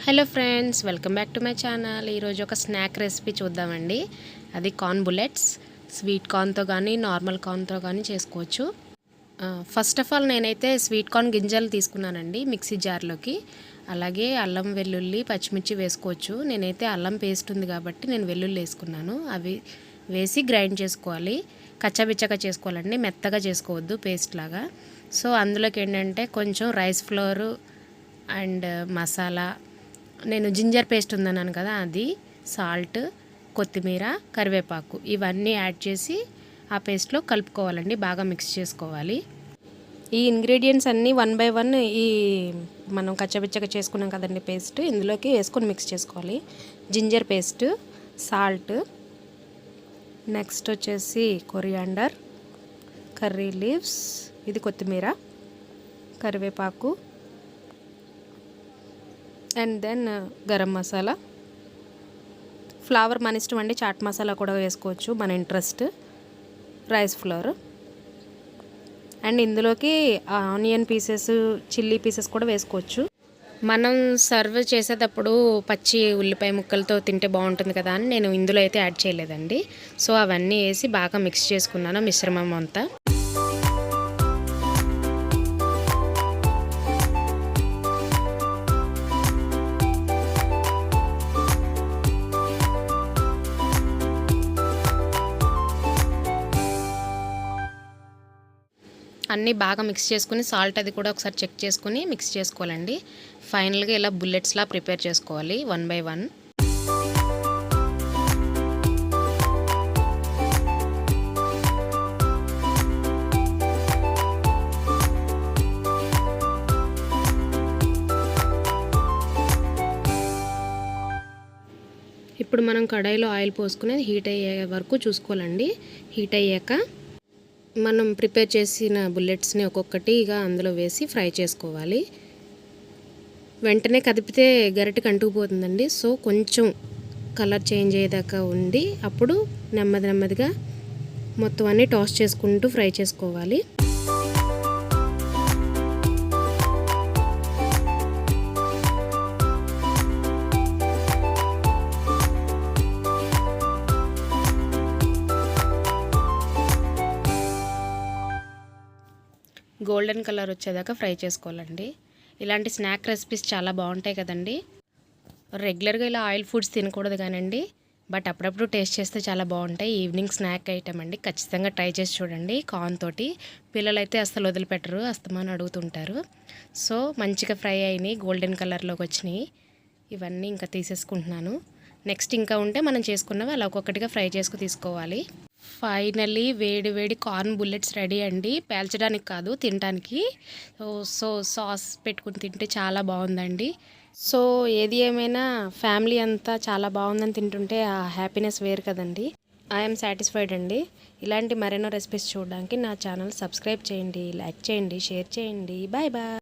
Hello friends, welcome back to my channel. ఈరోజు ఒక snack recipe చూద్దామండి. అది కార్న్ బుల్లెట్స్. స్వీట్ కార్న్తో కానీ నార్మల్ కార్న్తో కానీ చేసుకోవచ్చు. ఫస్ట్ ఆఫ్ ఆల్ నేనైతే స్వీట్ కార్న్ గింజలు తీసుకున్నానండి మిక్సీ జార్లోకి. అలాగే అల్లం, వెల్లుల్లి, పచ్చిమిర్చి వేసుకోవచ్చు. నేనైతే అల్లం పేస్ట్ ఉంది కాబట్టి నేను వెల్లుల్లి వేసుకున్నాను. అవి వేసి గ్రైండ్ చేసుకోవాలి. కచ్చాబిచ్చగా చేసుకోవాలండి, మెత్తగా చేసుకోవద్దు పేస్ట్ లాగా. సో అందులోకి ఏంటంటే కొంచెం రైస్ ఫ్లోర్ అండ్ మసాలా, నేను జింజర్ పేస్ట్ ఉందన్నాను కదా, అది, సాల్ట్, కొత్తిమీర, కరివేపాకు ఇవన్నీ యాడ్ చేసి ఆ పేస్ట్లో కలుపుకోవాలండి. బాగా మిక్స్ చేసుకోవాలి. ఈ ఇంగ్రీడియంట్స్ అన్నీ 1 by 1 ఈ మనం కచ్చబిచ్చగా చేసుకున్నాం కదండి పేస్ట్, ఇందులోకి వేసుకొని మిక్స్ చేసుకోవాలి. జింజర్ పేస్ట్, సాల్ట్, నెక్స్ట్ వచ్చేసి కొరియాండర్, కర్రీ లీవ్స్, ఇది కొత్తిమీర, కరివేపాకు, and then garam masala, flavour మన ఇష్టం అండి, చాట్ మసాలా కూడా వేసుకోవచ్చు మన ఇంట్రెస్ట్, రైస్ ఫ్లోర్, అండ్ ఇందులోకి ఆనియన్ పీసెస్, చిల్లీ పీసెస్ కూడా వేసుకోవచ్చు. మనం సర్వ్ చేసేటప్పుడు పచ్చి ఉల్లిపాయ ముక్కలతో తింటే బాగుంటుంది కదా అని నేను ఇందులో అయితే యాడ్ చేయలేదండి. సో అవన్నీ వేసి బాగా మిక్స్ చేసుకున్నాను మిశ్రమం అంతా. అన్నీ బాగా మిక్స్ చేసుకుని సాల్ట్ అది కూడా ఒకసారి చెక్ చేసుకుని మిక్స్ చేసుకోవాలండి. ఫైనల్గా ఇలా బుల్లెట్స్లా ప్రిపేర్ చేసుకోవాలి 1 by 1. ఇప్పుడు మనం కడాయిలో ఆయిల్ పోసుకుని హీట్ అయ్యే వరకు చూసుకోవాలండి. హీట్ అయ్యాక మనం ప్రిపేర్ చేసిన బుల్లెట్స్ని ఒక్కొక్కటిగా అందులో వేసి ఫ్రై చేసుకోవాలి. వెంటనే కదిపితే గరిటెకి అంటుకుపోతుందండి. సో కొంచెం కలర్ చేంజ్ అయ్యేదాకా ఉండి అప్పుడు నెమ్మదిగా మొత్తం అన్నీ టాస్ చేసుకుంటూ ఫ్రై చేసుకోవాలి. గోల్డెన్ కలర్ వచ్చేదాకా ఫ్రై చేసుకోవాలండి. ఇలాంటి స్నాక్ రెసిపీస్ చాలా బాగుంటాయి కదండి. రెగ్యులర్గా ఇలా ఆయిల్ ఫుడ్స్ తినకూడదు కానండి, బట్ అప్పుడప్పుడు టేస్ట్ చేస్తే చాలా బాగుంటాయి. ఈవినింగ్ స్నాక్ ఐటమ్ అండి, ఖచ్చితంగా ట్రై చేసి చూడండి. కార్న్ తోటి పిల్లలైతే అస్సలు వదిలిపెట్టరు, అస్తమానం అడుగుతుంటారు. సో మంచిగా ఫ్రై అయినాయి, గోల్డెన్ కలర్లోకి వచ్చినాయి. ఇవన్నీ ఇంకా తీసేసుకుంటున్నాను. నెక్స్ట్ ఇంకా ఉంటే మనం చేసుకున్నవి అలా ఒక్కొక్కటిగా ఫ్రై చేసుకు తీసుకోవాలి. ఫైనల్లీ వేడి కార్న్ బుల్లెట్స్ రెడీ అండి. పేల్చడానికి కాదు, తినడానికి. సో సాస్ పెట్టుకుని తింటే చాలా బాగుందండి. సో ఏది ఏమైనా ఫ్యామిలీ అంతా చాలా బాగుందని తింటుంటే ఆ హ్యాపీనెస్ వేరు కదండి. ఐఎమ్ సాటిస్ఫైడ్ అండి. ఇలాంటి మరెన్నో రెసిపీస్ చూడడానికి నా ఛానల్ సబ్స్క్రైబ్ చేయండి, లైక్ చేయండి, షేర్ చేయండి. Bye bye.